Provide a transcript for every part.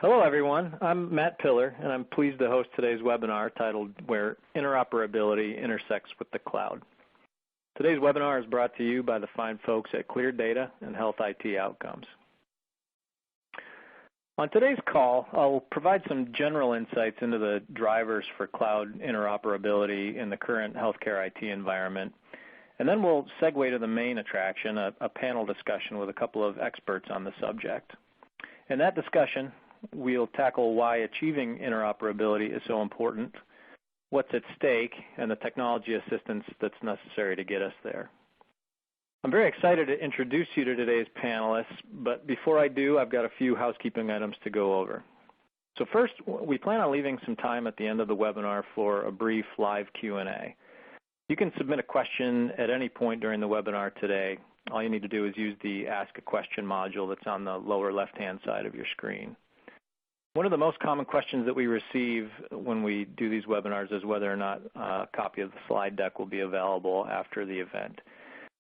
Hello, everyone. I'm Matt Pillar, and I'm pleased to host today's webinar titled Where Interoperability Intersects with the Cloud. Today's webinar is brought to you by the fine folks at ClearDATA and Health IT Outcomes. On today's call, I'll provide some general insights into the drivers for cloud interoperability in the current healthcare IT environment, and then we'll segue to the main attraction, a panel discussion with a couple of experts on the subject. In that discussion, we'll tackle why achieving interoperability is so important, what's at stake, and the technology assistance that's necessary to get us there. I'm very excited to introduce you to today's panelists, but before I do, I've got a few housekeeping items to go over. So first, we plan on leaving some time at the end of the webinar for a brief live Q&A. You can submit a question at any point during the webinar today. All you need to do is use the Ask a Question module that's on the lower left-hand side of your screen. One of the most common questions that we receive when we do these webinars is whether or not a copy of the slide deck will be available after the event.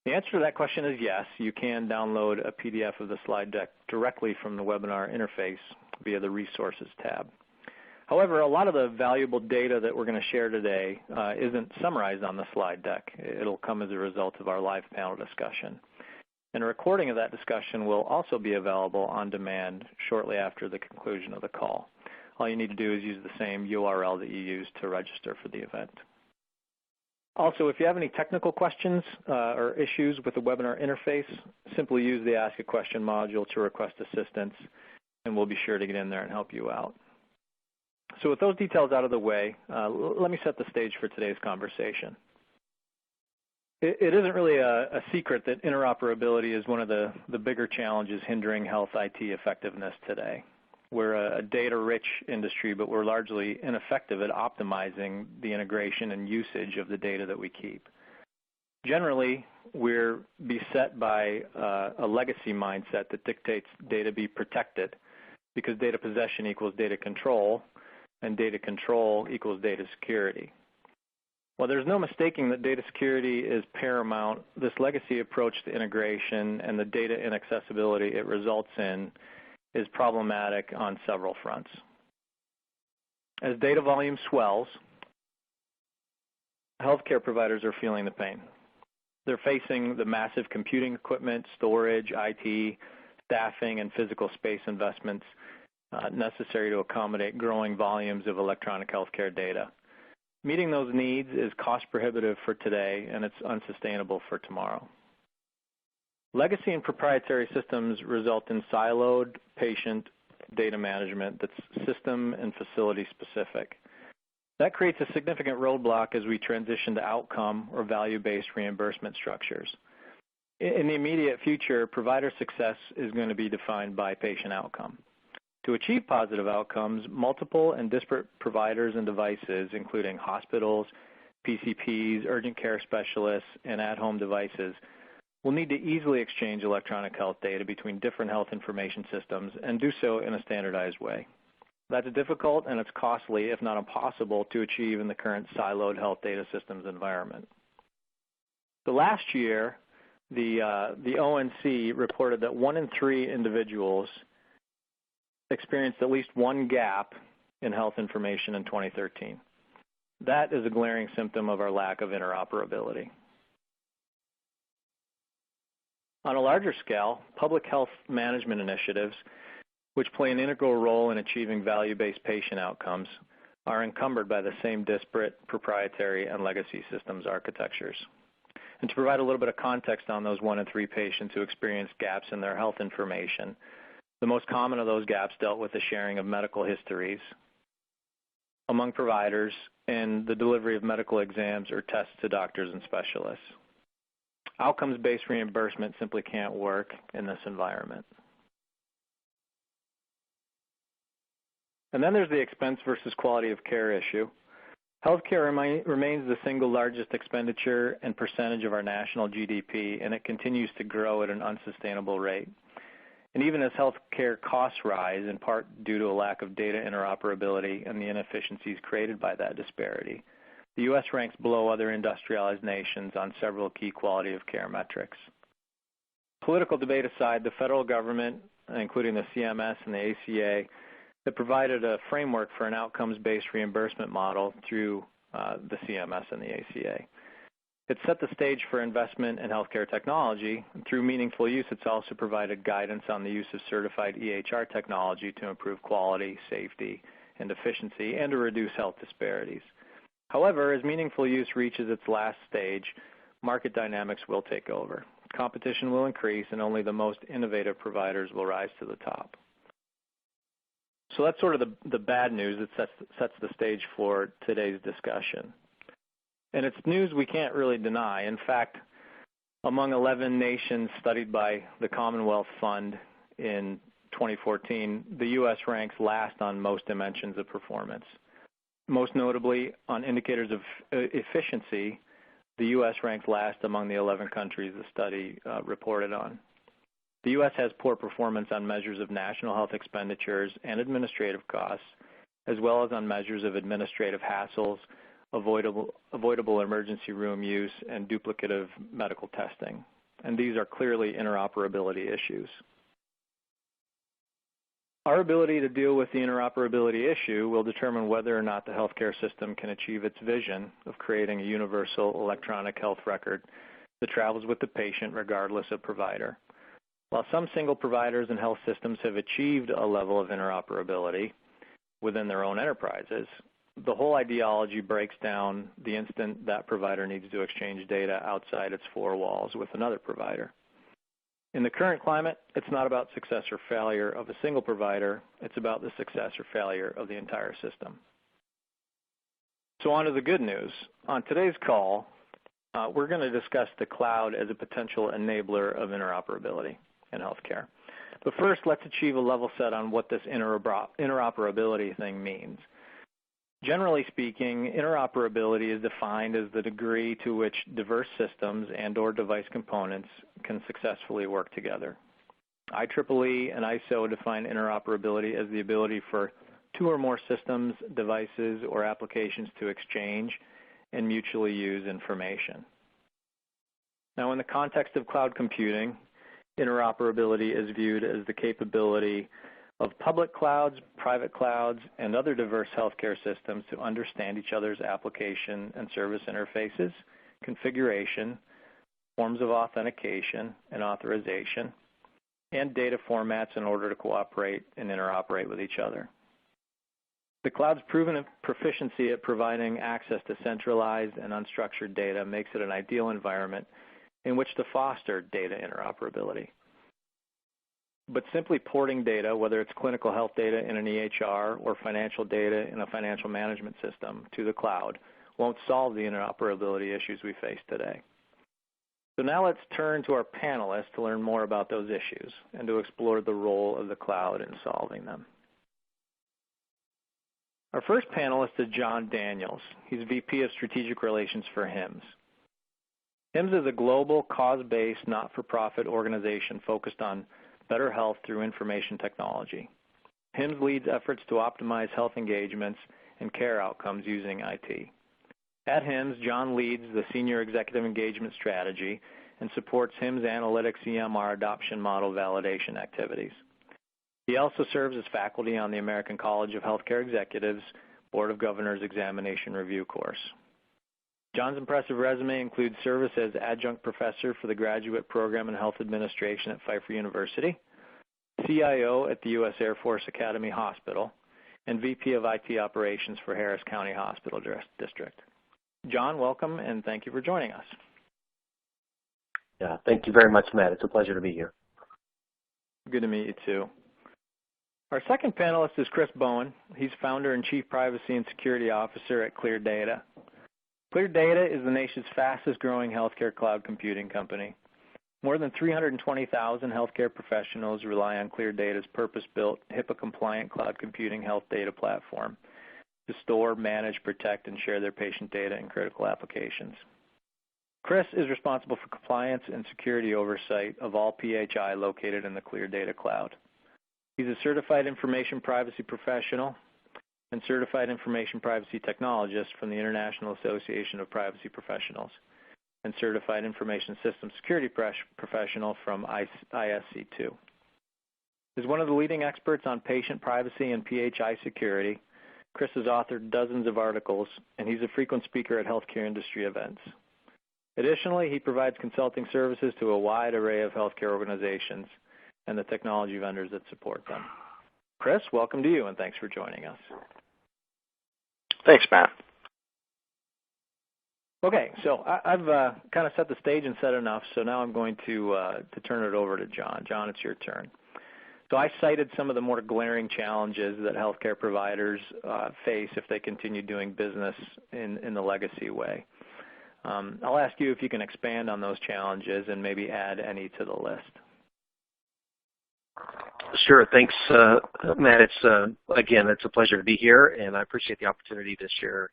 The answer to that question is yes. You can download a PDF of the slide deck directly from the webinar interface via the Resources tab. However, a lot of the valuable data that we're going to share today isn't summarized on the slide deck. It'll come as a result of our live panel discussion. And a recording of that discussion will also be available on demand shortly after the conclusion of the call. All you need to do is use the same URL that you used to register for the event. Also, if you have any technical questions or issues with the webinar interface, simply use the Ask a Question module to request assistance, and we'll be sure to get in there and help you out. So with those details out of the way, let me set the stage for today's conversation. It isn't really a secret that interoperability is one of the bigger challenges hindering health IT effectiveness today. We're a data-rich industry, but we're largely ineffective at optimizing the integration and usage of the data that we keep. Generally, we're beset by a legacy mindset that dictates data be protected because data possession equals data control, and data control equals data security. While there's no mistaking that data security is paramount, this legacy approach to integration and the data inaccessibility it results in is problematic on several fronts. As data volume swells, healthcare providers are feeling the pain. They're facing the massive computing equipment, storage, IT, staffing, and physical space investments necessary to accommodate growing volumes of electronic healthcare data. Meeting those needs is cost prohibitive for today, and it's unsustainable for tomorrow. Legacy and proprietary systems result in siloed patient data management that's system and facility specific. That creates a significant roadblock as we transition to outcome or value-based reimbursement structures. In the immediate future, provider success is going to be defined by patient outcome. To achieve positive outcomes, multiple and disparate providers and devices, including hospitals, PCPs, urgent care specialists, and at-home devices, will need to easily exchange electronic health data between different health information systems and do so in a standardized way. That's difficult and it's costly, if not impossible, to achieve in the current siloed health data systems environment. So last year, the ONC reported that 1 in 3 individuals experienced at least one gap in health information in 2013. That is a glaring symptom of our lack of interoperability. On a larger scale, public health management initiatives, which play an integral role in achieving value-based patient outcomes, are encumbered by the same disparate proprietary and legacy systems architectures. And to provide a little bit of context on those 1 in 3 patients who experience gaps in their health information, the most common of those gaps dealt with the sharing of medical histories among providers and the delivery of medical exams or tests to doctors and specialists. Outcomes-based reimbursement simply can't work in this environment. And then there's the expense versus quality of care issue. Healthcare remains the single largest expenditure and percentage of our national GDP, and it continues to grow at an unsustainable rate. And even as healthcare costs rise, in part due to a lack of data interoperability and the inefficiencies created by that disparity, the U.S. ranks below other industrialized nations on several key quality of care metrics. Political debate aside, the federal government, including the CMS and the ACA, that provided a framework for an outcomes-based reimbursement model through the CMS and the ACA. It set the stage for investment in healthcare technology. Through meaningful use, it's also provided guidance on the use of certified EHR technology to improve quality, safety, and efficiency, and to reduce health disparities. However, as meaningful use reaches its last stage, market dynamics will take over. Competition will increase, and only the most innovative providers will rise to the top. So that's sort of the bad news that sets the stage for today's discussion. And it's news we can't really deny. In fact, among 11 nations studied by the Commonwealth Fund in 2014, the U.S. ranks last on most dimensions of performance. Most notably, on indicators of efficiency, the U.S. ranks last among the 11 countries the study reported on. The U.S. has poor performance on measures of national health expenditures and administrative costs, as well as on measures of administrative hassles, avoidable emergency room use, and duplicative medical testing. And these are clearly interoperability issues. Our ability to deal with the interoperability issue will determine whether or not the healthcare system can achieve its vision of creating a universal electronic health record that travels with the patient regardless of provider. While some single providers and health systems have achieved a level of interoperability within their own enterprises, the whole ideology breaks down the instant that provider needs to exchange data outside its four walls with another provider. In the current climate, it's not about success or failure of a single provider, it's about the success or failure of the entire system. So on to the good news. On today's call, we're going to discuss the cloud as a potential enabler of interoperability in healthcare. But first, let's achieve a level set on what this interoperability thing means. Generally speaking, interoperability is defined as the degree to which diverse systems and/or device components can successfully work together. IEEE and ISO define interoperability as the ability for two or more systems, devices, or applications to exchange and mutually use information. Now, in the context of cloud computing, interoperability is viewed as the capability of public clouds, private clouds, and other diverse healthcare systems to understand each other's application and service interfaces, configuration, forms of authentication and authorization, and data formats in order to cooperate and interoperate with each other. The cloud's proven proficiency at providing access to centralized and unstructured data makes it an ideal environment in which to foster data interoperability. But simply porting data, whether it's clinical health data in an EHR or financial data in a financial management system, to the cloud won't solve the interoperability issues we face today. So now let's turn to our panelists to learn more about those issues and to explore the role of the cloud in solving them. Our first panelist is Ajahn Daniels. He's VP of Strategic Relations for HIMSS. HIMSS is a global, cause-based, not-for-profit organization focused on better health through information technology. HIMSS leads efforts to optimize health engagements and care outcomes using IT. At HIMSS, John leads the Senior Executive Engagement Strategy and supports HIMSS Analytics EMR adoption model validation activities. He also serves as faculty on the American College of Healthcare Executives Board of Governors Examination Review course. John's impressive resume includes service as adjunct professor for the graduate program in health administration at Pfeiffer University, CIO at the U.S. Air Force Academy Hospital, and VP of IT operations for Harris County Hospital District. John, welcome, and thank you for joining us. Yeah, thank you very much, Matt. It's a pleasure to be here. Good to meet you, too. Our second panelist is Chris Bowen. He's founder and chief privacy and security officer at ClearDATA. ClearDATA is the nation's fastest-growing healthcare cloud computing company. More than 320,000 healthcare professionals rely on ClearDATA's purpose-built, HIPAA-compliant cloud computing health data platform to store, manage, protect, and share their patient data in critical applications. Chris is responsible for compliance and security oversight of all PHI located in the ClearDATA cloud. He's a certified information privacy professional and certified information privacy technologist from the International Association of Privacy Professionals, and certified information systems security professional from ISC2. As one of the leading experts on patient privacy and PHI security, Chris has authored dozens of articles, and he's a frequent speaker at healthcare industry events. Additionally, he provides consulting services to a wide array of healthcare organizations and the technology vendors that support them. Chris, welcome to you, and thanks for joining us. Thanks, Matt. Okay, so I've kind of set the stage and said enough, so now I'm going to turn it over to John. John, it's your turn. So I cited some of the more glaring challenges that healthcare providers face if they continue doing business in the legacy way. I'll ask you if you can expand on those challenges and maybe add any to the list. Sure. Thanks, Matt. Again, it's a pleasure to be here, and I appreciate the opportunity to share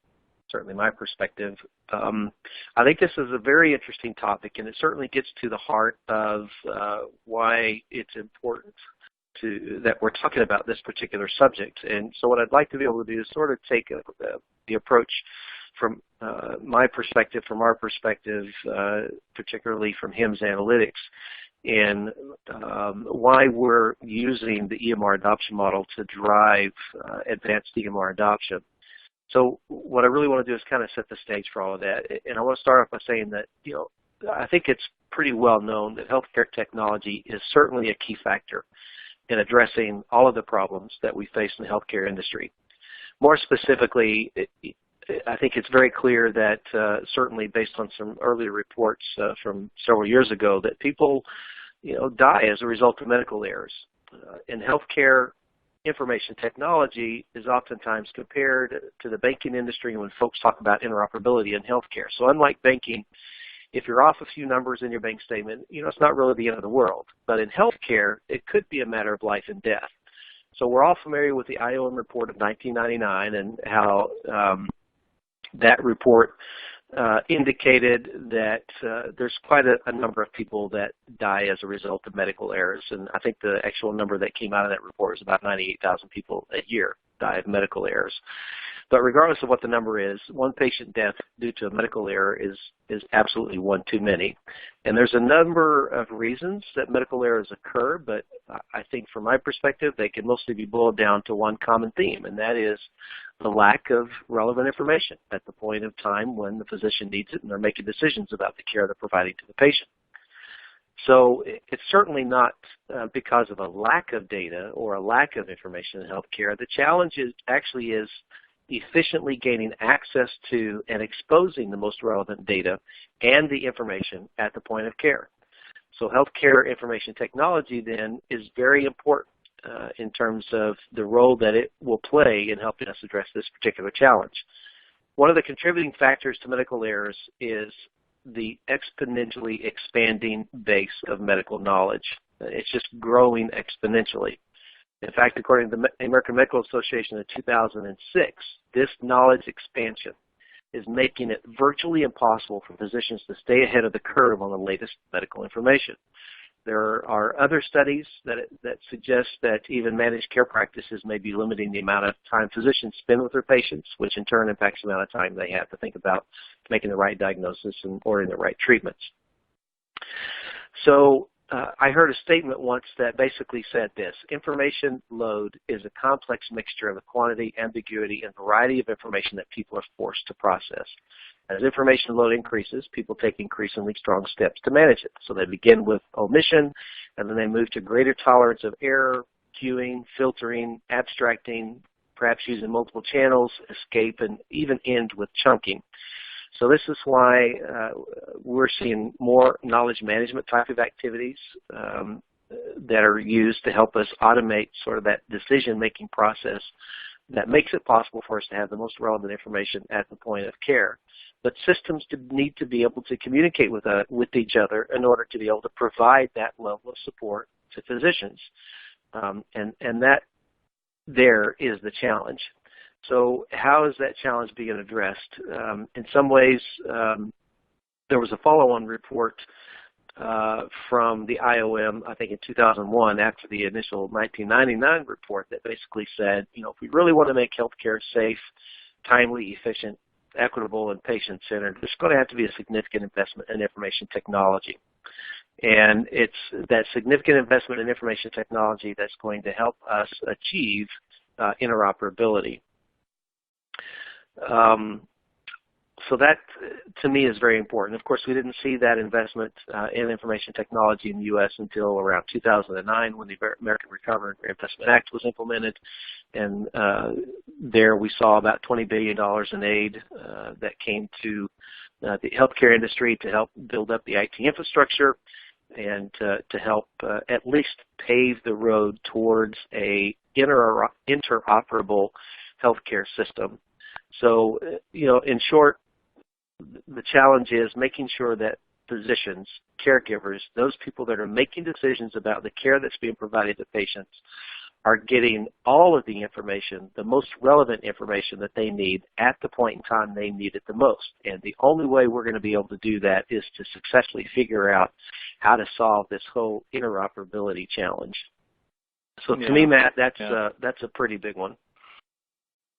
certainly my perspective. I think this is a very interesting topic, and it certainly gets to the heart of why it's important that we're talking about this particular subject. And so what I'd like to be able to do is sort of take the approach from my perspective, from our perspective, particularly from HIMSS Analytics, and why we're using the EMR adoption model to drive advanced EMR adoption. So what I really want to do is kind of set the stage for all of that. And I want to start off by saying that, I think it's pretty well known that healthcare technology is certainly a key factor in addressing all of the problems that we face in the healthcare industry. More specifically, I think it's very clear that certainly based on some earlier reports from several years ago that people, die as a result of medical errors. In healthcare, information technology is oftentimes compared to the banking industry when folks talk about interoperability in healthcare. So unlike banking, if you're off a few numbers in your bank statement, it's not really the end of the world. But in healthcare, it could be a matter of life and death. So we're all familiar with the IOM report of 1999 and how that report indicated that there's quite a number of people that die as a result of medical errors. And I think the actual number that came out of that report was about 98,000 people a year die of medical errors. But regardless of what the number is, one patient death due to a medical error is absolutely one too many. And there's a number of reasons that medical errors occur, but I think from my perspective, they can mostly be boiled down to one common theme, and that is the lack of relevant information at the point of time when the physician needs it and they're making decisions about the care they're providing to the patient. So it's certainly not because of a lack of data or a lack of information in healthcare. The challenge actually is efficiently gaining access to and exposing the most relevant data and the information at the point of care. So healthcare information technology then is very important in terms of the role that it will play in helping us address this particular challenge. One of the contributing factors to medical errors is the exponentially expanding base of medical knowledge. It's just growing exponentially. In fact, according to the American Medical Association in 2006, this knowledge expansion is making it virtually impossible for physicians to stay ahead of the curve on the latest medical information. There are other studies that suggest that even managed care practices may be limiting the amount of time physicians spend with their patients, which in turn impacts the amount of time they have to think about making the right diagnosis and ordering the right treatments. So I heard a statement once that basically said this: information load is a complex mixture of the quantity, ambiguity, and variety of information that people are forced to process. As information load increases, people take increasingly strong steps to manage it. So they begin with omission, and then they move to greater tolerance of error, queuing, filtering, abstracting, perhaps using multiple channels, escape, and even end with chunking. So this is why we're seeing more knowledge management type of activities that are used to help us automate sort of that decision-making process that makes it possible for us to have the most relevant information at the point of care. But systems need to be able to communicate with each other in order to be able to provide that level of support to physicians. And that there is the challenge. So how is that challenge being addressed? In some ways, there was a follow-on report from the IOM, I think in 2001, after the initial 1999 report that basically said, if we really want to make healthcare safe, timely, efficient, equitable, and patient-centered, there's going to have to be a significant investment in information technology. And it's that significant investment in information technology that's going to help us achieve interoperability. So that, to me, is very important. Of course, we didn't see that investment in information technology in the U.S. until around 2009 when the American Recovery and Reinvestment Act was implemented. And there we saw about $20 billion in aid that came to the healthcare industry to help build up the IT infrastructure and to help at least pave the road towards a interoperable healthcare system. So, in short, the challenge is making sure that physicians, caregivers, those people that are making decisions about the care that's being provided to patients are getting all of the information, the most relevant information that they need at the point in time they need it the most. And the only way we're going to be able to do that is to successfully figure out how to solve this whole interoperability challenge. So to me, Matt, that's a pretty big one.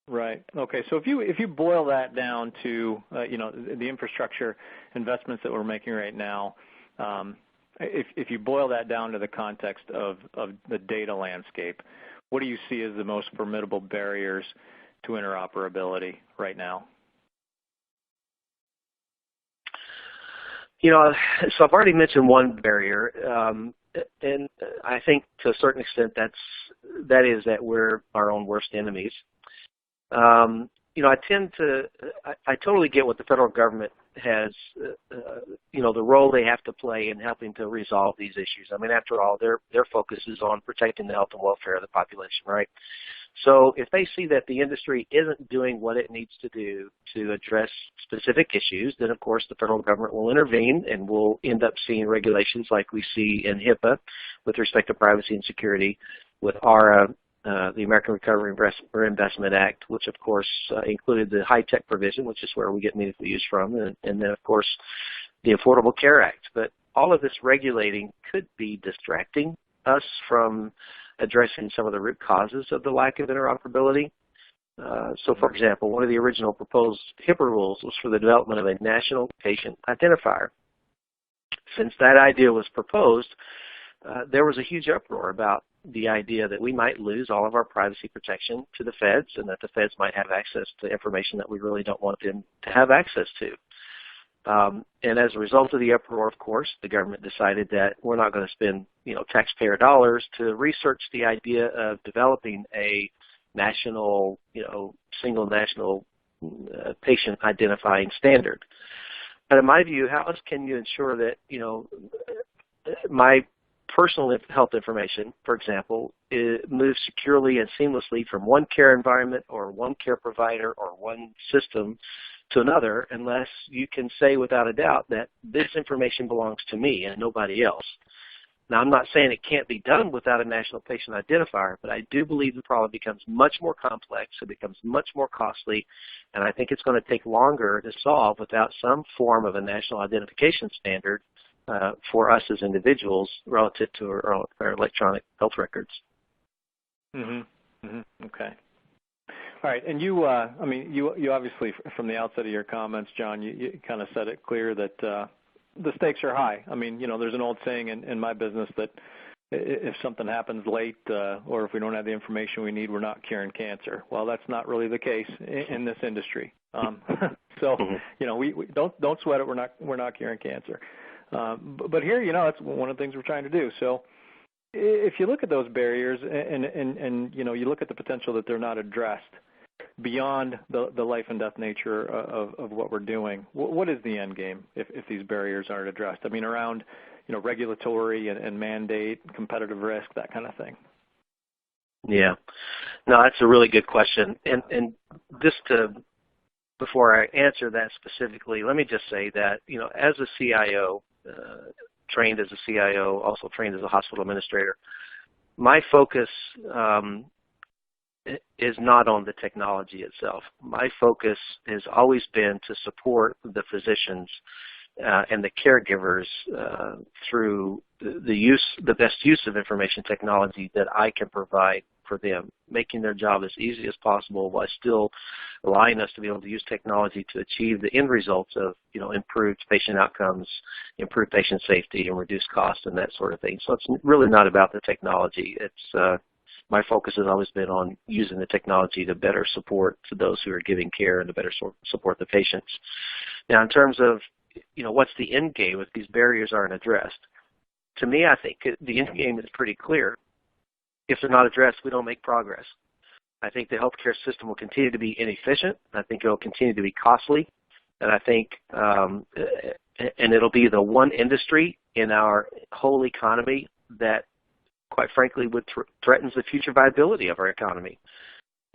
Right. Okay. So if you boil that down to the infrastructure investments that we're making right now, if you boil that down to the context of the data landscape, what do you see as the most formidable barriers to interoperability right now? So I've already mentioned one barrier, and I think to a certain extent that is that we're our own worst enemies. I totally get what the federal government has, the role they have to play in helping to resolve these issues. I mean, after all, their focus is on protecting the health and welfare of the population, right? So if they see that the industry isn't doing what it needs to do to address specific issues, then of course the federal government will intervene and we'll end up seeing regulations like we see in HIPAA with respect to privacy and security, with ARA, the American Recovery and Reinvestment Act, which of course included the high-tech provision, which is where we get meaningful use from, and then of course the Affordable Care Act. But all of this regulating could be distracting us from addressing some of the root causes of the lack of interoperability. So for example, one of the original proposed HIPAA rules was for the development of a national patient identifier. Since that idea was proposed, there was a huge uproar about the idea that we might lose all of our privacy protection to the feds and that the feds might have access to information that we really don't want them to have access to. And as a result of the uproar, of course, the government decided that we're not going to spend, taxpayer dollars to research the idea of developing a national, single national patient identifying standard. But in my view, how else can you ensure that, my personal health information, for example, moves securely and seamlessly from one care environment or one care provider or one system to another unless you can say without a doubt that this information belongs to me and nobody else. Now, I'm not saying it can't be done without a national patient identifier, but I do believe the problem becomes much more complex, it becomes much more costly, and I think it's going to take longer to solve without some form of a national identification standard for us as individuals relative to our electronic health records. Okay. All right, and you obviously, from the outset of your comments, John, you kind of said it clear that the stakes are high. I mean, there's an old saying in my business that if something happens late or if we don't have the information we need, we're not curing cancer. Well, that's not really the case in this industry. So, we don't sweat it. We're not curing cancer. But here, that's one of the things we're trying to do. So if you look at those barriers and you look at the potential that they're not addressed beyond the life and death nature of what we're doing, what is the end game if these barriers aren't addressed? I mean, around, regulatory and mandate, competitive risk, that kind of thing. Yeah. No, that's a really good question. And just before I answer that specifically, let me just say that, as a CIO, trained as a CIO, also trained as a hospital administrator, my focus is not on the technology itself. My focus has always been to support the physicians and the caregivers through the best use of information technology that I can provide for them, making their job as easy as possible while still allowing us to be able to use technology to achieve the end results of, improved patient outcomes, improved patient safety, and reduced cost and that sort of thing. So it's really not about the technology. It's my focus has always been on using the technology to better support those who are giving care and to better support the patients. Now, in terms of, what's the end game if these barriers aren't addressed? To me, I think the end game is pretty clear. If they're not addressed, we don't make progress. I think the healthcare system will continue to be inefficient. I think it will continue to be costly. And I think, and it'll be the one industry in our whole economy that, quite frankly, threatens the future viability of our economy.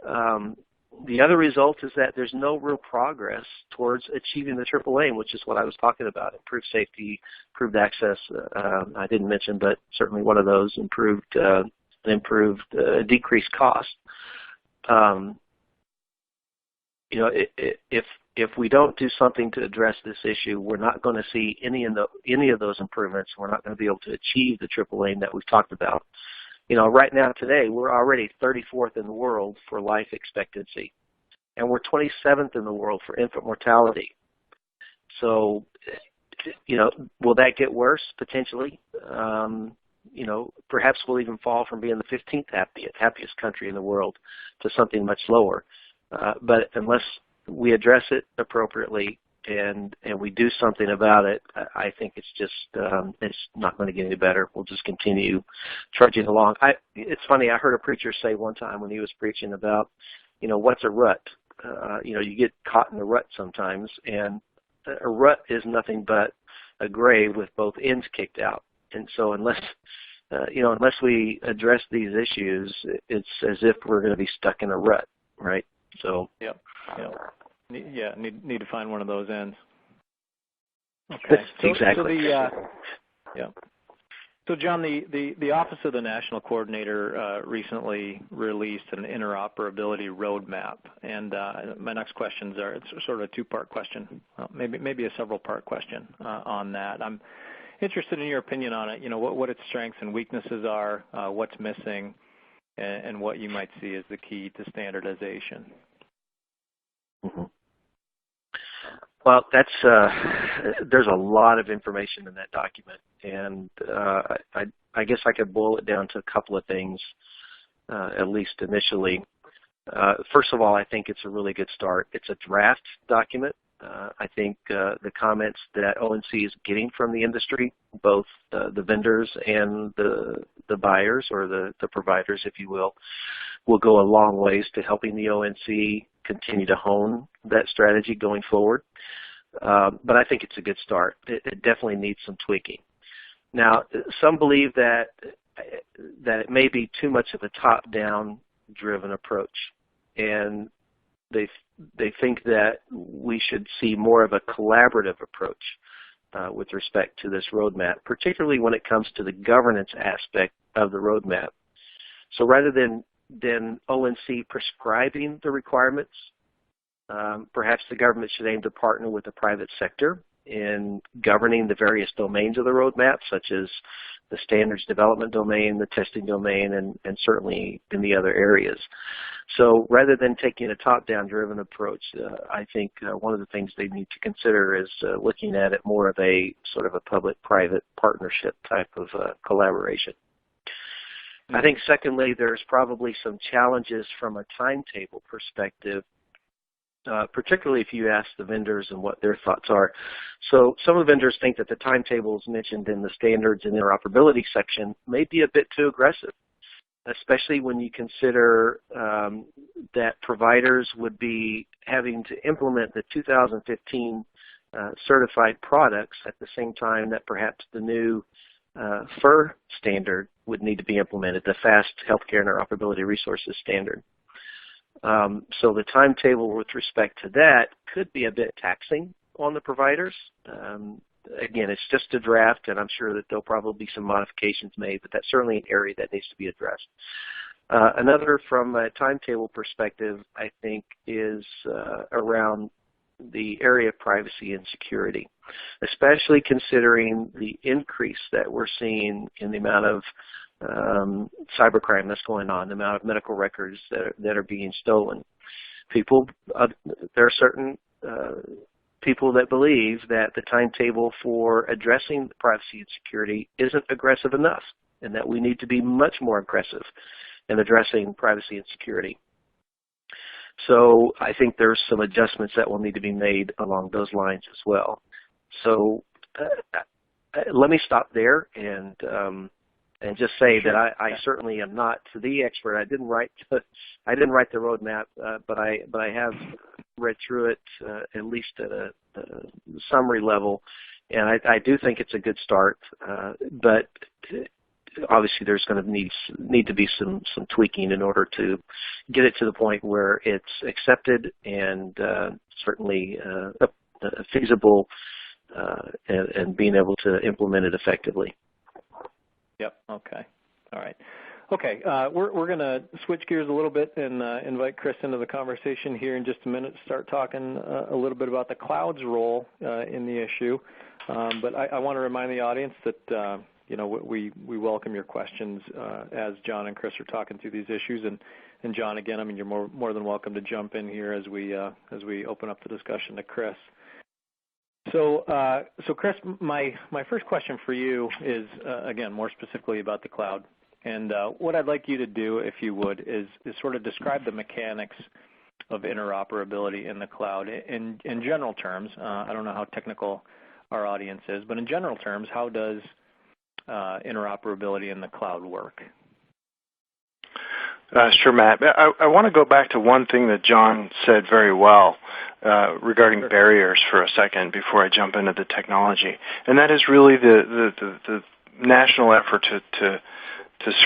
The other result is that there's no real progress towards achieving the triple aim, which is what I was talking about: improved safety, improved access. I didn't mention, but certainly one of those: decreased cost. If we don't do something to address this issue, we're not going to see any of those improvements. We're not going to be able to achieve the triple aim that we've talked about. Right now today, we're already 34th in the world for life expectancy, and we're 27th in the world for infant mortality. So, will that get worse? Potentially. Perhaps we'll even fall from being the 15th happiest country in the world to something much lower. But unless we address it appropriately and we do something about it, I think it's just it's not going to get any better. We'll just continue trudging along. It's funny. I heard a preacher say one time when he was preaching about, what's a rut? You get caught in a rut sometimes, and a rut is nothing but a grave with both ends kicked out. And so unless we address these issues, it's as if we're going to be stuck in a rut, right? So. Yep. Yeah, need to find one of those ends. Okay. Exactly. So John, the Office of the National Coordinator recently released an interoperability roadmap, and my next questions are, it's sort of a two-part question, maybe a several-part question on that. I'm interested in your opinion on it. What its strengths and weaknesses are, what's missing, and what you might see as the key to standardization. Mm-hmm. Well, there's a lot of information in that document, and I guess I could boil it down to a couple of things, at least initially. First of all, I think it's a really good start. It's a draft document. I think the comments that ONC is getting from the industry, both the vendors and the buyers or the providers, if you will go a long ways to helping the ONC continue to hone that strategy going forward. But I think it's a good start. It definitely needs some tweaking. Now, some believe that it may be too much of a top-down driven approach, and they think that we should see more of a collaborative approach with respect to this roadmap, particularly when it comes to the governance aspect of the roadmap. So rather than ONC prescribing the requirements, perhaps the government should aim to partner with the private sector in governing the various domains of the roadmap, such as the standards development domain, the testing domain, and certainly in the other areas. So rather than taking a top-down driven approach, I think one of the things they need to consider is looking at it more of a sort of a public-private partnership type of collaboration. I think secondly, there's probably some challenges from a timetable perspective, particularly if you ask the vendors and what their thoughts are. So some of the vendors think that the timetables mentioned in the standards and interoperability section may be a bit too aggressive, especially when you consider that providers would be having to implement the 2015 certified products at the same time that perhaps the new FIR standard would need to be implemented, the Fast Healthcare Interoperability Resources Standard. So the timetable with respect to that could be a bit taxing on the providers. Again, it's just a draft, and I'm sure that there'll probably be some modifications made, but that's certainly an area that needs to be addressed. Another, from a timetable perspective, I think, is around the area of privacy and security. especially considering the increase that we're seeing in the amount of cybercrime that's going on, the amount of medical records that are being stolen. There are certain people that believe that the timetable for addressing privacy and security isn't aggressive enough, and that we need to be much more aggressive in addressing privacy and security. So I think there's some adjustments that will need to be made along those lines as well. So let me stop there and just say that I certainly am not the expert. I didn't write the roadmap, but I have read through it at least at a summary level, and I do think it's a good start. But obviously, there's going to need to be some tweaking in order to get it to the point where it's accepted and certainly feasible and being able to implement it effectively. Yep. Okay. All right. Okay. We're going to switch gears a little bit and invite Chris into the conversation here in just a minute to start talking a little bit about the cloud's role in the issue. But I want to remind the audience that we welcome your questions as John and Chris are talking through these issues. And John, again, I mean, you're more than welcome to jump in here as we open up the discussion to Chris. So Chris, my first question for you is, again, more specifically about the cloud. And what I'd like you to do, if you would, is sort of describe the mechanics of interoperability in the cloud in general terms. I don't know how technical our audience is, but in general terms, how does interoperability in the cloud work? Sure, Matt. I want to go back to one thing that John said very well regarding barriers for a second before I jump into the technology, and that is really the national effort to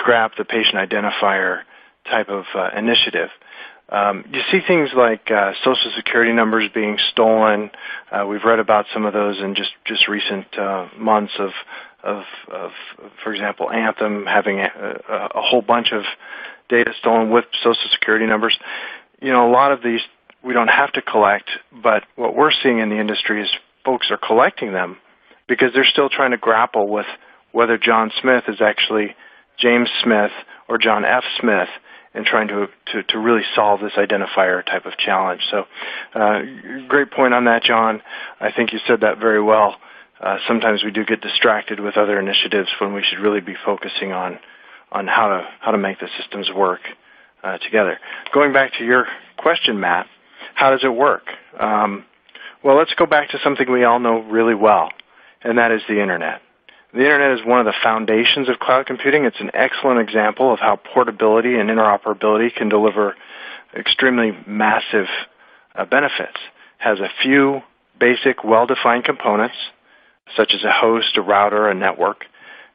scrap the patient identifier type of initiative. You see things like Social Security numbers being stolen. We've read about some of those in just recent months of, for example, Anthem having a whole bunch of data stolen with Social Security numbers. You know, a lot of these we don't have to collect, but what we're seeing in the industry is folks are collecting them because they're still trying to grapple with whether John Smith is actually James Smith or John F. Smith, and trying to really solve this identifier type of challenge. So great point on that, John. I think you said that very well. Sometimes we do get distracted with other initiatives when we should really be focusing on how to make the systems work together. Going back to your question, Matt, how does it work? Well, let's go back to something we all know really well, and that is the Internet. The Internet is one of the foundations of cloud computing. It's an excellent example of how portability and interoperability can deliver extremely massive benefits. It has a few basic, well-defined components, such as a host, a router, a network,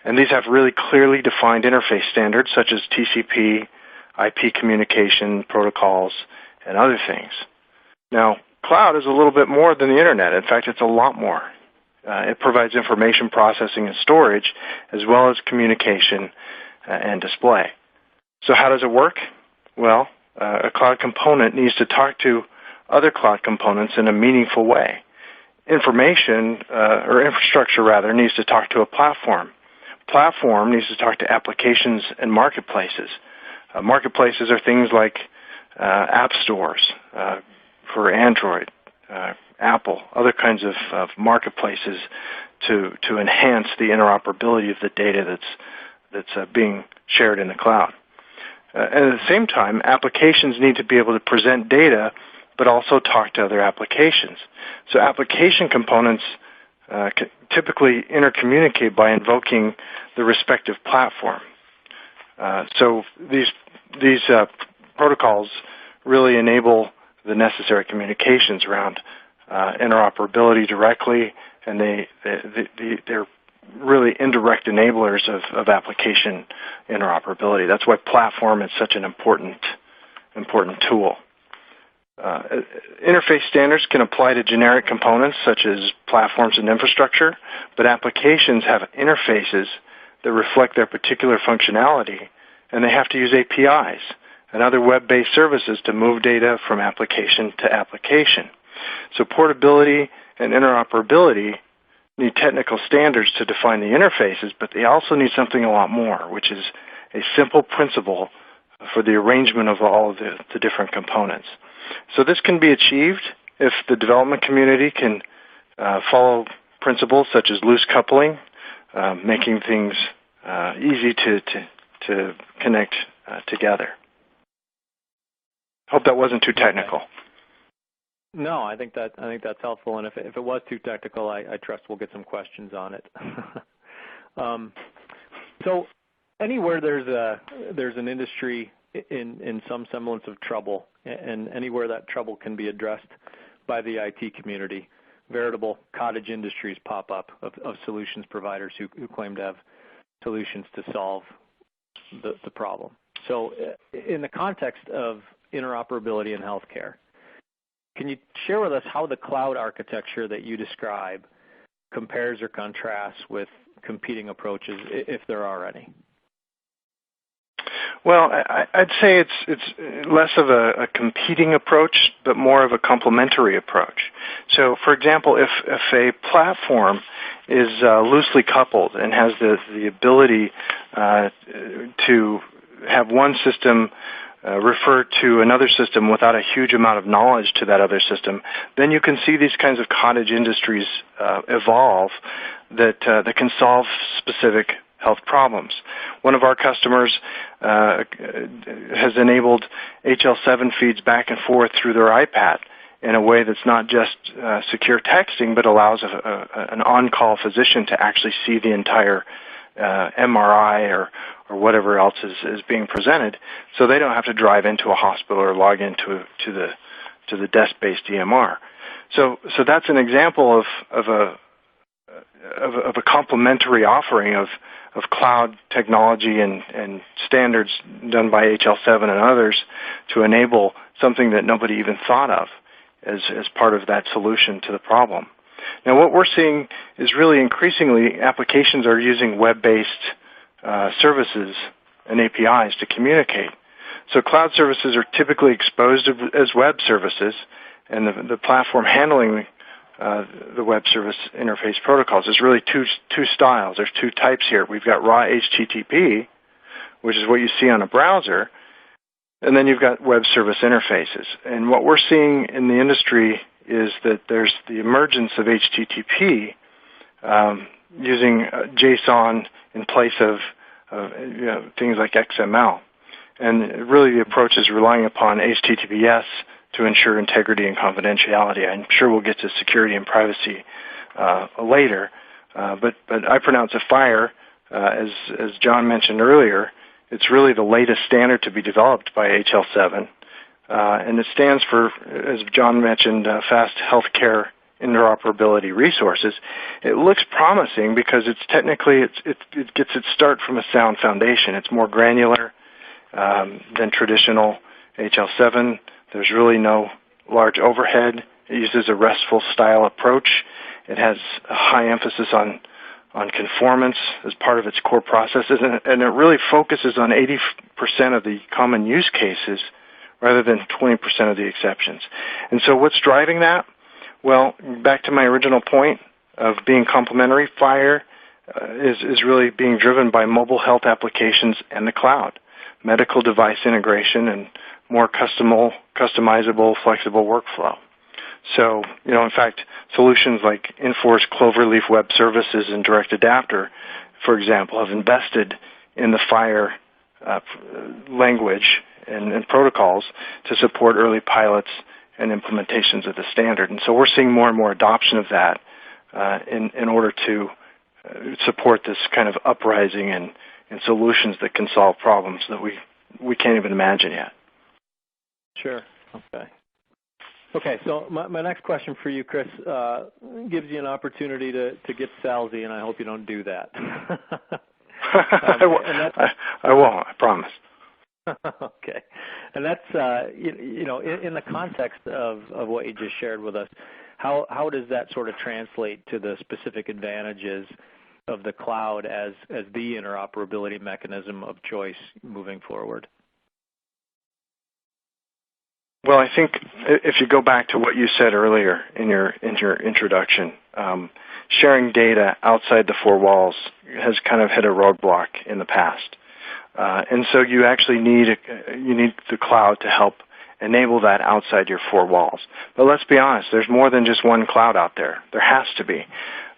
and these have really clearly defined interface standards, such as TCP, IP communication protocols, and other things. Now, cloud is a little bit more than the Internet. In fact, it's a lot more. It provides information processing and storage, as well as communication and display. So how does it work? Well, a cloud component needs to talk to other cloud components in a meaningful way. Information, or infrastructure rather, needs to talk to a platform. Platform needs to talk to applications and marketplaces. Marketplaces are things like app stores for Android, Apple, other kinds of marketplaces to enhance the interoperability of the data that's being shared in the cloud. And at the same time, applications need to be able to present data, but also talk to other applications. So application components typically intercommunicate by invoking the respective platform. So these protocols really enable the necessary communications around interoperability directly, and they're really indirect enablers of application interoperability. That's why platform is such an important tool. Interface standards can apply to generic components such as platforms and infrastructure, but applications have interfaces that reflect their particular functionality, and they have to use APIs and other web-based services to move data from application to application. So portability and interoperability need technical standards to define the interfaces, but they also need something a lot more, which is a simple principle for the arrangement of all of the different components. So this can be achieved if the development community can follow principles such as loose coupling, making things easy to connect together. Hope that wasn't too technical. No, I think that's helpful, and if it was too technical, I trust we'll get some questions on it. So anywhere there's an industry in some semblance of trouble, and anywhere that trouble can be addressed by the IT community, veritable cottage industries pop up of solutions providers who claim to have solutions to solve the problem. So in the context of interoperability in healthcare, can you share with us how the cloud architecture that you describe compares or contrasts with competing approaches, if there are any? Well, I'd say it's less of a competing approach, but more of a complementary approach. So, for example, if a platform is loosely coupled and has the ability to have one system refer to another system without a huge amount of knowledge to that other system, then you can see these kinds of cottage industries evolve that can solve specific health problems. One of our customers has enabled HL7 feeds back and forth through their iPad in a way that's not just secure texting, but allows an on-call physician to actually see the entire MRI or whatever else is being presented, so they don't have to drive into a hospital or log into the desk-based EMR. So that's an example of a complementary offering of cloud technology and standards done by HL7 and others to enable something that nobody even thought of as part of that solution to the problem. Now, what we're seeing is really increasingly applications are using web-based services and APIs to communicate. So cloud services are typically exposed as web services, and the platform handling the web service interface protocols is really two styles. There's two types here. We've got raw HTTP, which is what you see on a browser, and then you've got web service interfaces. And what we're seeing in the industry is that there's the emergence of HTTP using JSON in place of things like XML. And really the approach is relying upon HTTPS to ensure integrity and confidentiality. I'm sure we'll get to security and privacy later. But I pronounce it FHIR, as John mentioned earlier. It's really the latest standard to be developed by HL7. And it stands for, as John mentioned, Fast Healthcare Interoperability Resources. It looks promising because it gets its start from a sound foundation. It's more granular than traditional HL7. There's really no large overhead. It uses a RESTful style approach. It has a high emphasis on conformance as part of its core processes, and it really focuses on 80% of the common use cases rather than 20% of the exceptions. And so what's driving that? Well, back to my original point of being complementary, FHIR is really being driven by mobile health applications and the cloud, medical device integration, and more customizable, flexible workflow. So, in fact, solutions like Infor's Cloverleaf Web Services and Direct Adapter, for example, have invested in the FHIR language and protocols to support early pilots and implementations of the standard. And so we're seeing more and more adoption of that in order to support this kind of uprising and solutions that can solve problems that we can't even imagine yet. Sure. Okay, so my next question for you, Chris, gives you an opportunity to get salesy, and I hope you don't do that. I won't, I promise. Okay. And that's, in the context of what you just shared with us, how does that sort of translate to the specific advantages of the cloud as the interoperability mechanism of choice moving forward? Well, I think if you go back to what you said earlier in your introduction, sharing data outside the four walls has kind of hit a roadblock in the past. And so you actually need the cloud to help enable that outside your four walls. But let's be honest, there's more than just one cloud out there. There has to be.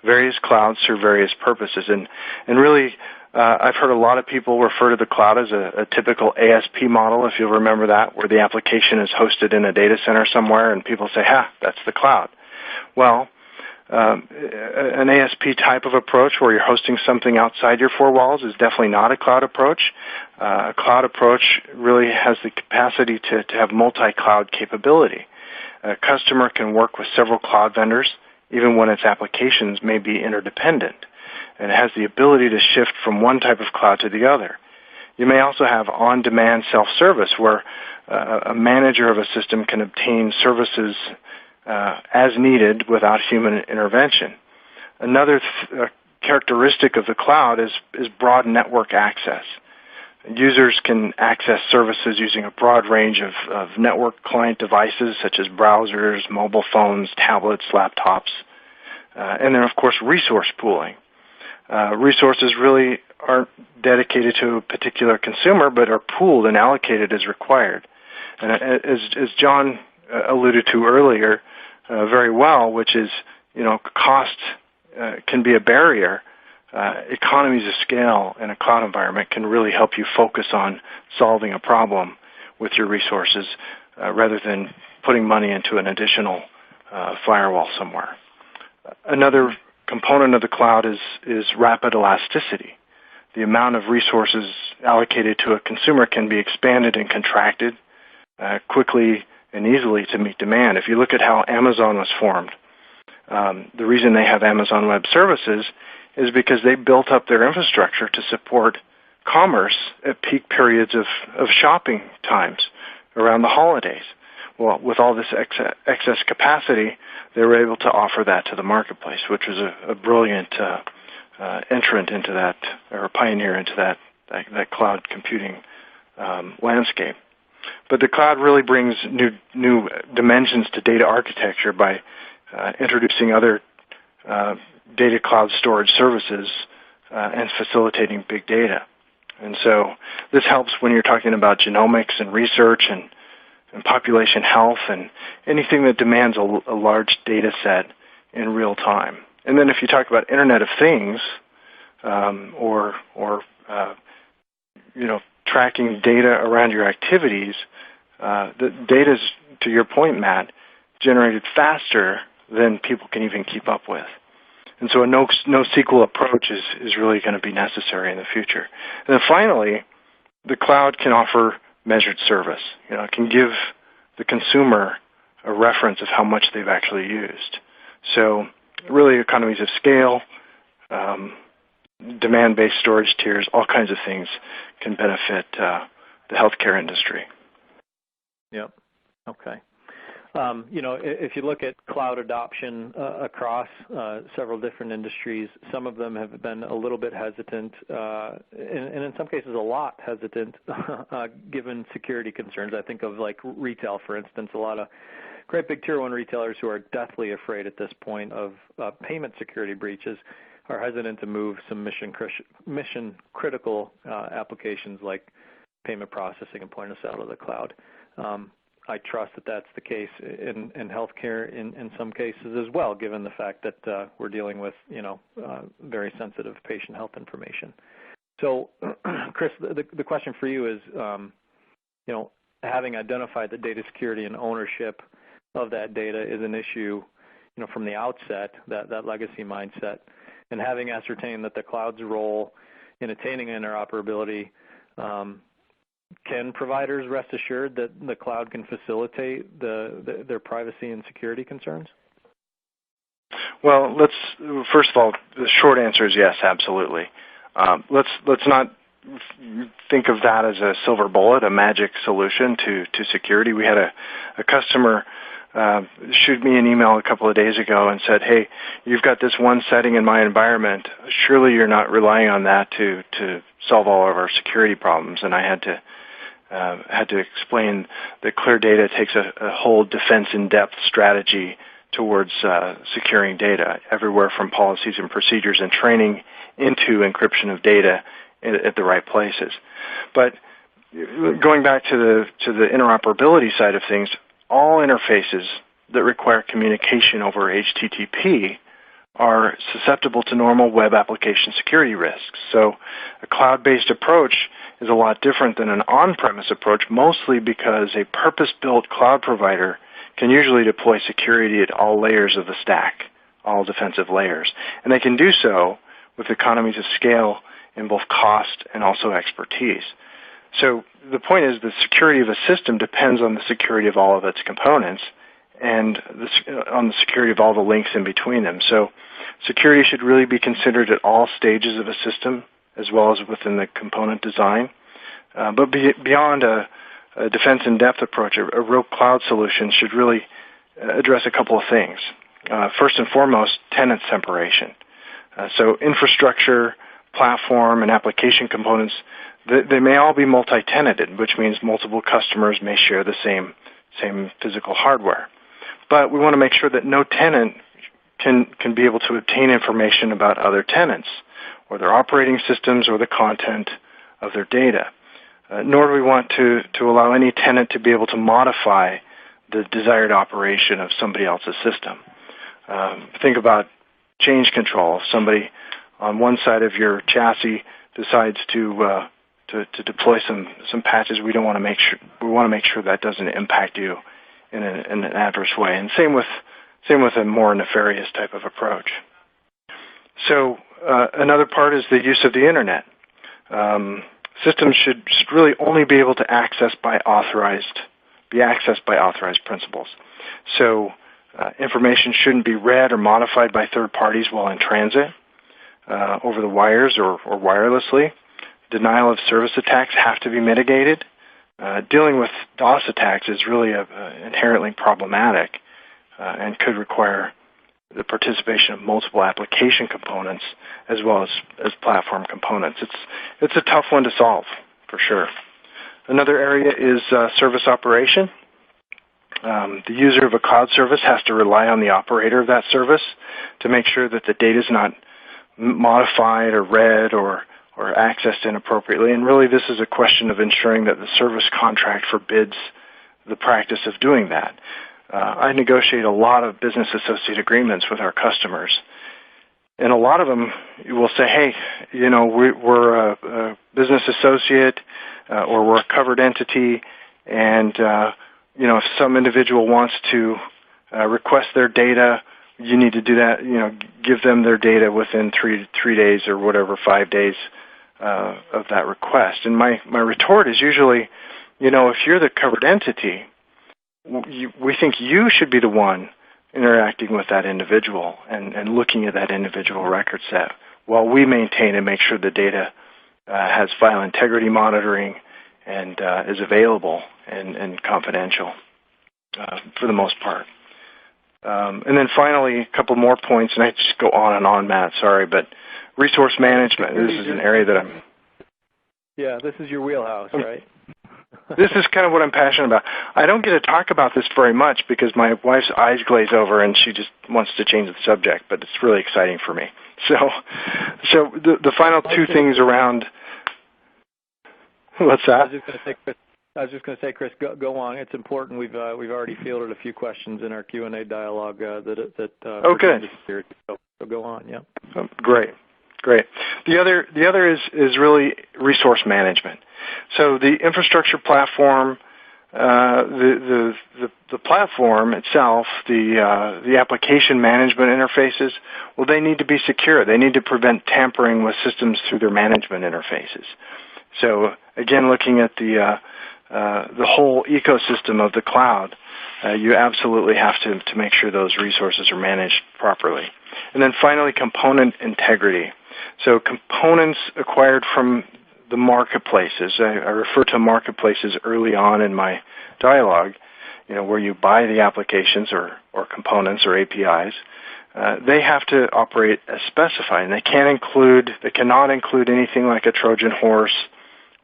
Various clouds serve various purposes. And really, I've heard a lot of people refer to the cloud as a typical ASP model, if you'll remember that, where the application is hosted in a data center somewhere, and people say, that's the cloud. Well, an ASP type of approach where you're hosting something outside your four walls is definitely not a cloud approach. A cloud approach really has the capacity to have multi-cloud capability. A customer can work with several cloud vendors, even when its applications may be interdependent, and it has the ability to shift from one type of cloud to the other. You may also have on-demand self-service, where a manager of a system can obtain services as needed without human intervention. Another characteristic of the cloud is broad network access. Users can access services using a broad range of network client devices such as browsers, mobile phones, tablets, laptops, and then, of course, resource pooling. Resources really aren't dedicated to a particular consumer, but are pooled and allocated as required. And as John alluded to earlier very well, which is, cost can be a barrier. Economies of scale in a cloud environment can really help you focus on solving a problem with your resources rather than putting money into an additional firewall somewhere. Another component of the cloud is rapid elasticity. The amount of resources allocated to a consumer can be expanded and contracted quickly and easily to meet demand. If you look at how Amazon was formed, the reason they have Amazon Web Services is because they built up their infrastructure to support commerce at peak periods of shopping times around the holidays. Well, with all this excess capacity, they were able to offer that to the marketplace, which was a brilliant entrant into that, or pioneer into that cloud computing landscape. But the cloud really brings new dimensions to data architecture by introducing other data cloud storage services and facilitating big data. And so this helps when you're talking about genomics and research and population health and anything that demands a large data set in real time. And then if you talk about Internet of Things or tracking data around your activities, the data's, to your point, Matt, generated faster than people can even keep up with. And so a NoSQL approach is really going to be necessary in the future. And then finally, the cloud can offer measured service. It can give the consumer a reference of how much they've actually used. So really economies of scale, demand-based storage tiers, all kinds of things can benefit the healthcare industry. Yep. Okay. If you look at cloud adoption across several different industries, some of them have been a little bit hesitant, and in some cases a lot hesitant, given security concerns. I think of like retail, for instance, a lot of great big tier one retailers who are deathly afraid at this point of payment security breaches are hesitant to move some mission critical applications like payment processing and point of sale to the cloud. I trust that that's the case in healthcare in some cases as well, given the fact that we're dealing with very sensitive patient health information. So, Chris, the question for you is, having identified that data security and ownership of that data is an issue, from the outset, that legacy mindset, and having ascertained that the cloud's role in attaining interoperability. Can providers rest assured that the cloud can facilitate their privacy and security concerns? Well, first of all, the short answer is yes, absolutely. Let's not think of that as a silver bullet, a magic solution to security. We had a customer shoot me an email a couple of days ago and said, "Hey, you've got this one setting in my environment. Surely you're not relying on that to solve all of our security problems." And I had to explain that ClearDATA takes a whole defense in depth strategy towards securing data, everywhere from policies and procedures and training into encryption of data at the right places. But going back to the interoperability side of things, all interfaces that require communication over HTTP are susceptible to normal web application security risks. So a cloud-based approach is a lot different than an on-premise approach, mostly because a purpose-built cloud provider can usually deploy security at all layers of the stack, all defensive layers. And they can do so with economies of scale in both cost and also expertise. So the point is the security of a system depends on the security of all of its components and on the security of all the links in between them. So security should really be considered at all stages of a system as well as within the component design. But beyond a defense in-depth approach, a real cloud solution should really address a couple of things. First and foremost, tenant separation. So infrastructure, platform, and application components, they may all be multi-tenanted, which means multiple customers may share the same physical hardware. But we want to make sure that no tenant can be able to obtain information about other tenants or their operating systems or the content of their data. Nor do we want to allow any tenant to be able to modify the desired operation of somebody else's system. Think about change control. If somebody on one side of your chassis decides to deploy some patches, we want to make sure that doesn't impact you in an adverse way. And same with a more nefarious type of approach. So another part is the use of the internet. Systems should really only be able to be accessed by authorized principals. So information shouldn't be read or modified by third parties while in transit, over the wires or wirelessly. Denial of service attacks have to be mitigated. Dealing with DOS attacks is really inherently problematic and could require the participation of multiple application components as well as platform components. It's a tough one to solve, for sure. Another area is service operation. The user of a cloud service has to rely on the operator of that service to make sure that the data is not modified or read or accessed inappropriately. And really this is a question of ensuring that the service contract forbids the practice of doing that. I negotiate a lot of business associate agreements with our customers. And a lot of them will say, hey, we're a business associate or we're a covered entity, and if some individual wants to request their data, you need to do that, give them their data within three days or whatever, 5 days of that request. And my retort is usually, if you're the covered entity, we think you should be the one interacting with that individual and looking at that individual record set while we maintain and make sure the data has file integrity monitoring and is available and confidential for the most part. And then finally, a couple more points, and I just go on and on, Matt, sorry, but resource management. This is an area that I'm... Yeah, this is your wheelhouse, right? This is kind of what I'm passionate about. I don't get to talk about this very much because my wife's eyes glaze over and she just wants to change the subject, but it's really exciting for me. So the final two things around... What's that? I was just going to say, Chris, go on. It's important. We've already fielded a few questions in our Q&A dialogue that good. So go on. Yeah. Oh, great. The other is really resource management. So the infrastructure platform, the platform itself, the application management interfaces, well, they need to be secure. They need to prevent tampering with systems through their management interfaces. So again, looking at the whole ecosystem of the cloud, you absolutely have to make sure those resources are managed properly. And then finally, component integrity. So components acquired from the marketplaces, I refer to marketplaces early on in my dialogue, where you buy the applications or components or APIs. They have to operate as specified, and they cannot include anything like a Trojan horse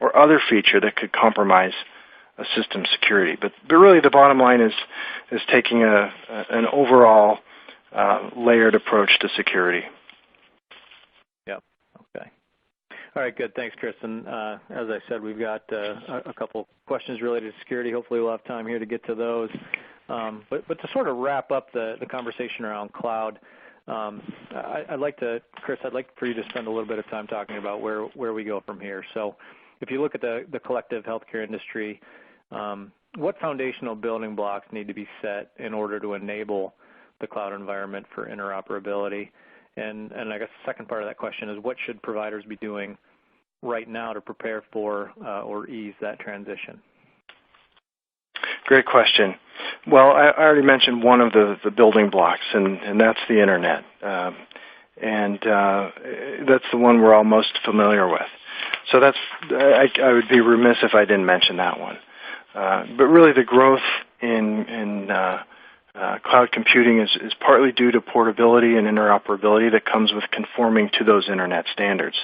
or other feature that could compromise system security. But really the bottom line is taking an overall layered approach to security. Yep. Okay. All right, good. Thanks, Chris. And as I said, we've got a couple questions related to security. Hopefully we'll have time here to get to those. But to sort of wrap up the conversation around cloud, I'd like to, Chris, I'd like for you to spend a little bit of time talking about where we go from here. So if you look at the collective healthcare industry, what foundational building blocks need to be set in order to enable the cloud environment for interoperability? And I guess the second part of that question is, what should providers be doing right now to prepare for or ease that transition? Great question. Well, I already mentioned one of the building blocks, and that's the Internet. And that's the one we're all most familiar with. So I would be remiss if I didn't mention that one. But really the growth in cloud computing is partly due to portability and interoperability that comes with conforming to those Internet standards.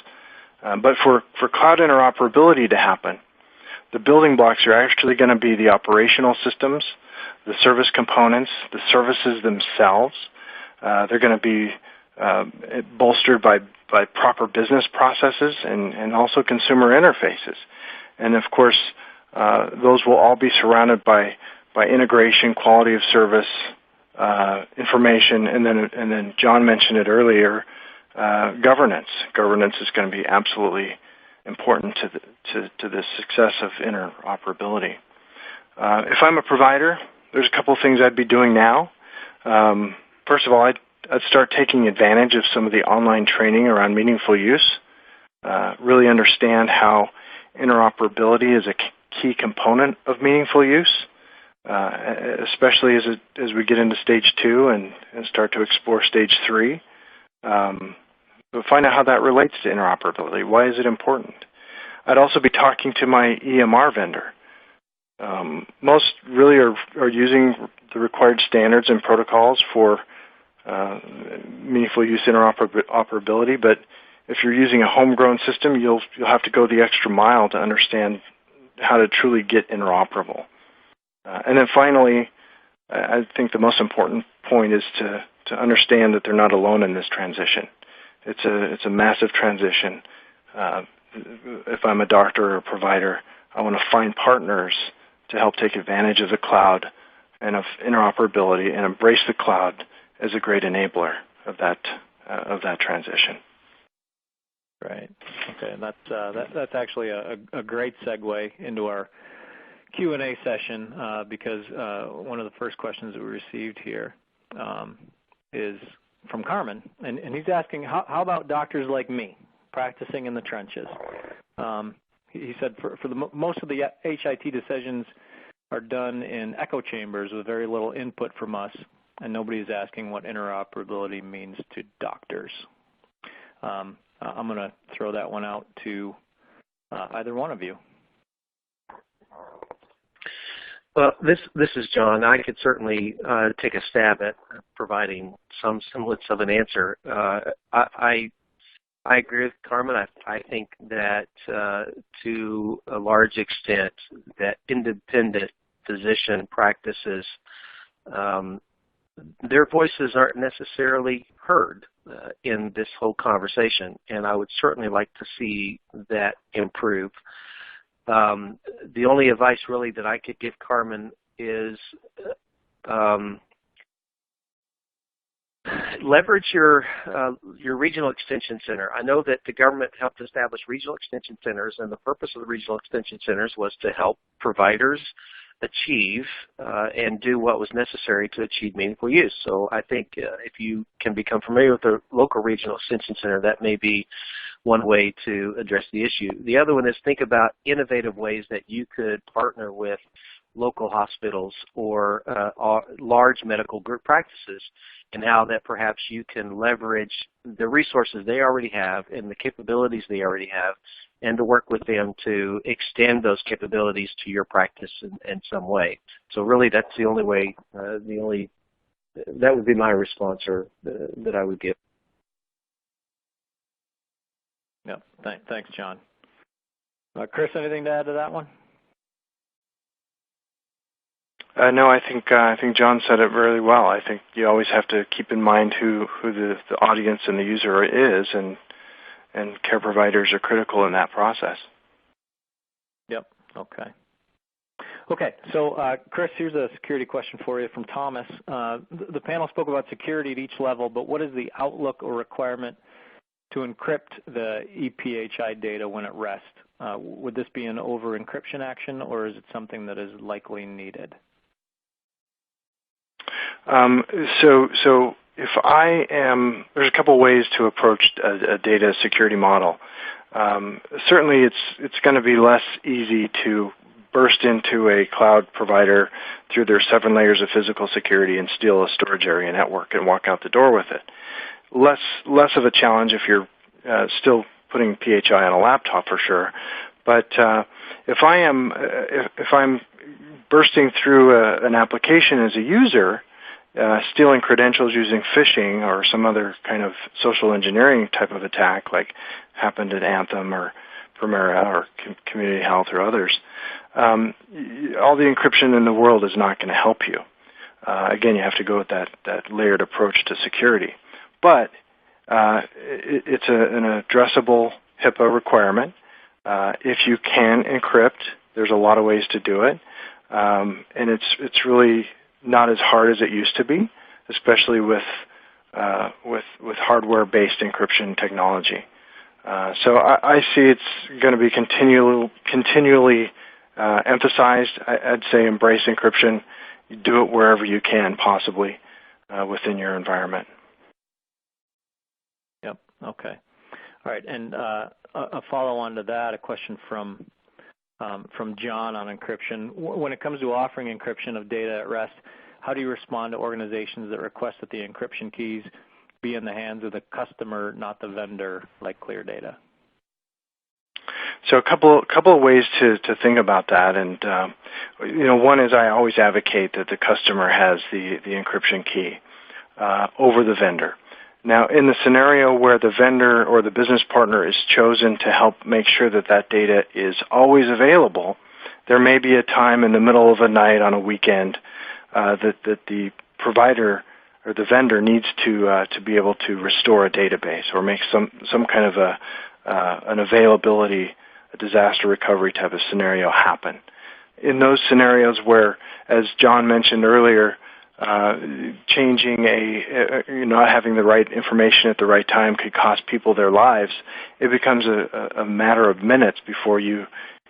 But for cloud interoperability to happen, the building blocks are actually going to be the operational systems, the service components, the services themselves. They're going to be bolstered by proper business processes and also consumer interfaces. And of course, those will all be surrounded by integration, quality of service, information, and then John mentioned it earlier, governance. Governance is going to be absolutely important to the success of interoperability. If I'm a provider, there's a couple of things I'd be doing now. First of all, I'd start taking advantage of some of the online training around meaningful use, really understand how interoperability is a key component of meaningful use, especially as we get into stage 2 and start to explore stage 3. But find out how that relates to interoperability. Why is it important? I'd also be talking to my EMR vendor. Most really are using the required standards and protocols for meaningful use interoperability, but if you're using a homegrown system, you'll have to go the extra mile to understand how to truly get interoperable. And then finally, I think the most important point is to understand that they're not alone in this transition. It's a massive transition. If I'm a doctor or a provider, I want to find partners to help take advantage of the cloud and of interoperability and embrace the cloud as a great enabler of that transition. Right. Okay, and that's actually a great segue into our Q&A session because one of the first questions that we received here is from Carmen, and he's asking, how about doctors like me practicing in the trenches? He said for most of the HIT decisions are done in echo chambers with very little input from us, and nobody's asking what interoperability means to doctors. I'm going to throw that one out to either one of you. Well, this is John. I could certainly take a stab at providing some semblance of an answer. I agree with Carmen. I think that to a large extent that independent physician practices, their voices aren't necessarily heard in this whole conversation, and I would certainly like to see that improve. The only advice really that I could give Carmen is leverage your regional extension center. I know that the government helped establish regional extension centers, and the purpose of the regional extension centers was to help providers achieve and do what was necessary to achieve meaningful use. So I think if you can become familiar with the local regional extension center, that may be one way to address the issue. The other one is think about innovative ways that you could partner with local hospitals or large medical group practices, and how that perhaps you can leverage the resources they already have and the capabilities they already have, and to work with them to extend those capabilities to your practice in some way. So really that's the only way, that would be my response that I would give. Yep. Thanks, John. Chris, anything to add to that one? No, I think John said it really well. I think you always have to keep in mind who the audience and the user is, and care providers are critical in that process. Yep. Okay. Okay. So, Chris, here's a security question for you from Thomas. The panel spoke about security at each level, but what is the outlook or requirement to encrypt the ePHI data when at rest? Would this be an over-encryption action, or is it something that is likely needed? So if I am, there's a couple of ways to approach a data security model. Certainly, it's going to be less easy to burst into a cloud provider through their 7 layers of physical security and steal a storage area network and walk out the door with it. Less of a challenge if you're still putting PHI on a laptop for sure. But if I'm bursting through an application as a user, stealing credentials using phishing or some other kind of social engineering type of attack, like happened at Anthem or Primera or Community Health or others, all the encryption in the world is not going to help you. Again, you have to go with that layered approach to security. But it's an addressable HIPAA requirement. If you can encrypt, there's a lot of ways to do it, and it's really not as hard as it used to be, especially with hardware-based encryption technology. So I see it's going to be continually emphasized. I'd say embrace encryption. Do it wherever you can, possibly within your environment. Yep. Okay. All right. And a follow-on to that, a question from John on encryption. When it comes to offering encryption of data at rest, how do you respond to organizations that request that the encryption keys be in the hands of the customer, not the vendor, like ClearDATA? So a couple of ways to think about that, and one is I always advocate that the customer has the encryption key over the vendor. Now, in the scenario where the vendor or the business partner is chosen to help make sure that that data is always available, there may be a time in the middle of a night on a weekend that the provider or the vendor needs to be able to restore a database or make some kind of an availability, a disaster recovery type of scenario happen. In those scenarios where, as John mentioned earlier, changing not having the right information at the right time could cost people their lives, it becomes a matter of minutes before you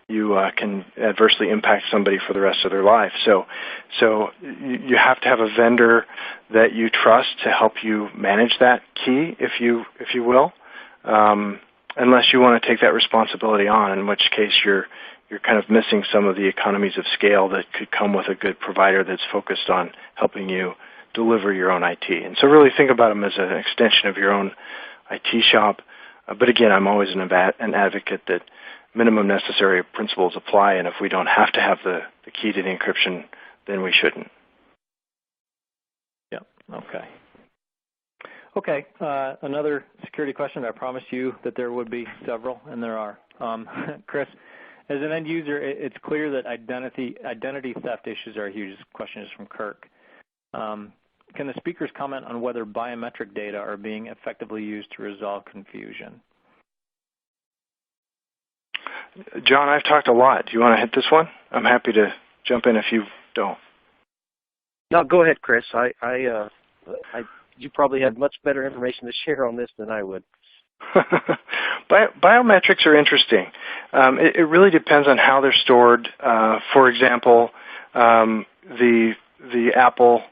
can adversely impact somebody for the rest of their life. So you have to have a vendor that you trust to help you manage that key, if you will, unless you want to take that responsibility on, in which case you're kind of missing some of the economies of scale that could come with a good provider that's focused on helping you deliver your own IT. And so really think about them as an extension of your own IT shop. But again, I'm always an advocate that minimum necessary principles apply, and if we don't have to have the key to the encryption, then we shouldn't. Yeah, okay. Okay, another security question. I promised you that there would be several, and there are. Chris, as an end user, it's clear that identity theft issues are huge. This question is from Kirk. Can the speakers comment on whether biometric data are being effectively used to resolve confusion? John, I've talked a lot. Do you want to hit this one? I'm happy to jump in if you don't. No, go ahead, Chris. You probably have much better information to share on this than I would. Biometrics are interesting. It really depends on how they're stored. For example, the Apple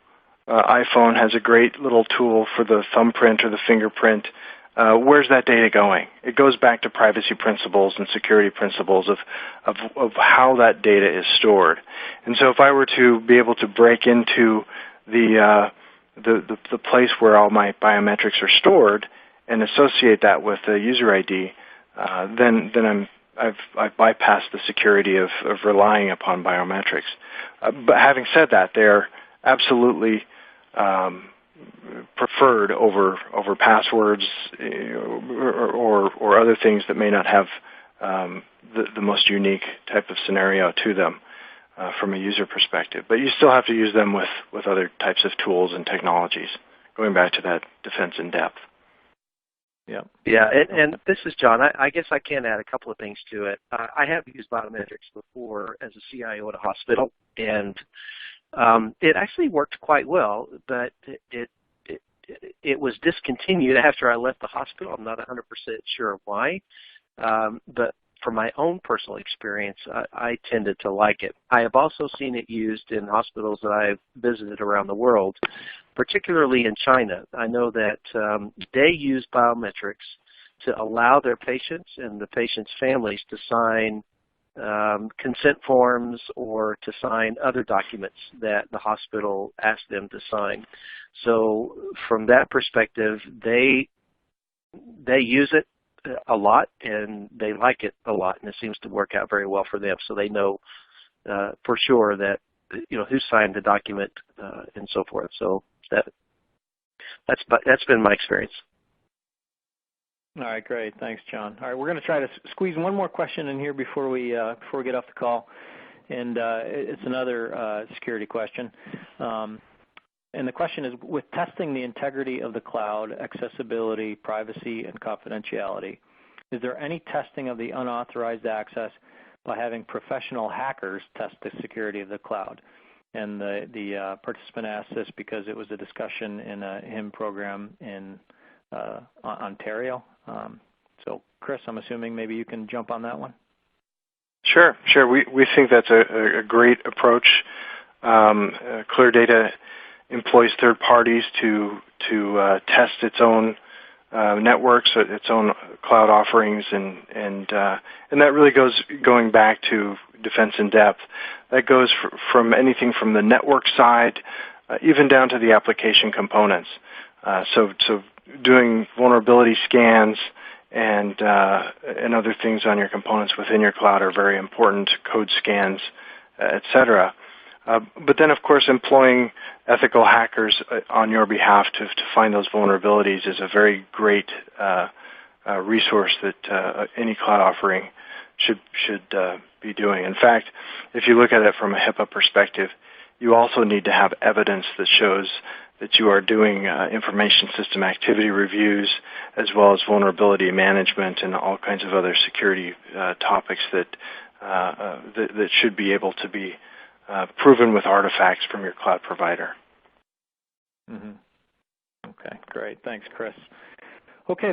iPhone has a great little tool for the thumbprint or the fingerprint. Where's that data going? It goes back to privacy principles and security principles of how that data is stored. And so if I were to be able to break into the place where all my biometrics are stored and associate that with the user ID, then I've bypassed the security of relying upon biometrics. But having said that, they're absolutely preferred over passwords or other things that may not have the most unique type of scenario to them. from a user perspective. But you still have to use them with other types of tools and technologies, going back to that defense in depth. Yeah, and this is John. I guess I can add a couple of things to it. I have used biometrics before as a CIO at a hospital, and it actually worked quite well, but it was discontinued after I left the hospital. I'm not 100% sure why, but from my own personal experience, I tended to like it. I have also seen it used in hospitals that I've visited around the world, particularly in China. I know that they use biometrics to allow their patients and the patients' families to sign consent forms or to sign other documents that the hospital asked them to sign. So from that perspective, they use it a lot, and they like it a lot, and it seems to work out very well for them. So they know for sure that who signed the document and so forth. So that's been my experience. All right, great. Thanks, John. All right, we're going to try to squeeze one more question in here before we get off the call, and it's another security question. And the question is, with testing the integrity of the cloud, accessibility, privacy, and confidentiality, is there any testing of the unauthorized access by having professional hackers test the security of the cloud? And the participant asked this because it was a discussion in a HIMSS program in Ontario. So, Chris, I'm assuming maybe you can jump on that one. Sure. We think that's a great approach. ClearDATA employs third parties to test its own networks, its own cloud offerings, and that really going back to defense in depth. That goes from anything from the network side, even down to the application components. So doing vulnerability scans and other things on your components within your cloud are very important. Code scans, etc. But then, of course, employing ethical hackers on your behalf to find those vulnerabilities is a very great resource that any cloud offering should be doing. In fact, if you look at it from a HIPAA perspective, you also need to have evidence that shows that you are doing information system activity reviews, as well as vulnerability management and all kinds of other security topics that should be able to be proven with artifacts from your cloud provider. Mm-hmm. Okay, great. Thanks, Chris. Okay,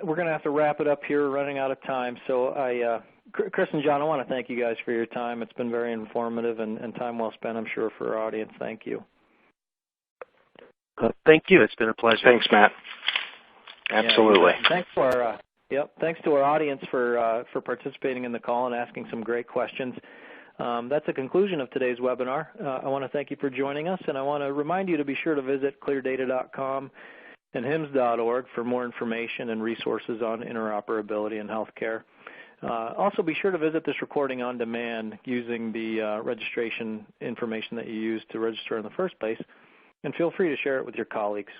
we're going to have to wrap it up here. We're running out of time. So Chris and John, I want to thank you guys for your time. It's been very informative and time well spent, I'm sure, for our audience. Thank you. Thank you. It's been a pleasure. Thanks, Matt. Absolutely. Yeah, thanks to our audience for participating in the call and asking some great questions. That's the conclusion of today's webinar. I want to thank you for joining us, and I want to remind you to be sure to visit cleardata.com and HIMSS.org for more information and resources on interoperability in healthcare. Also, be sure to visit this recording on demand using the registration information that you used to register in the first place, and feel free to share it with your colleagues.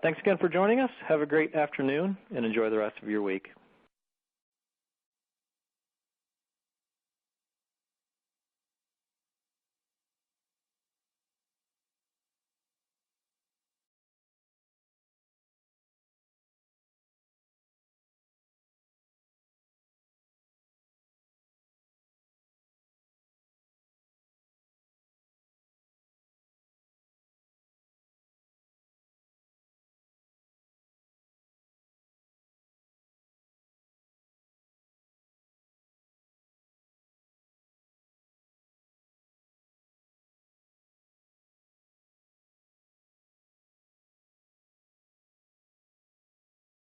Thanks again for joining us. Have a great afternoon, and enjoy the rest of your week.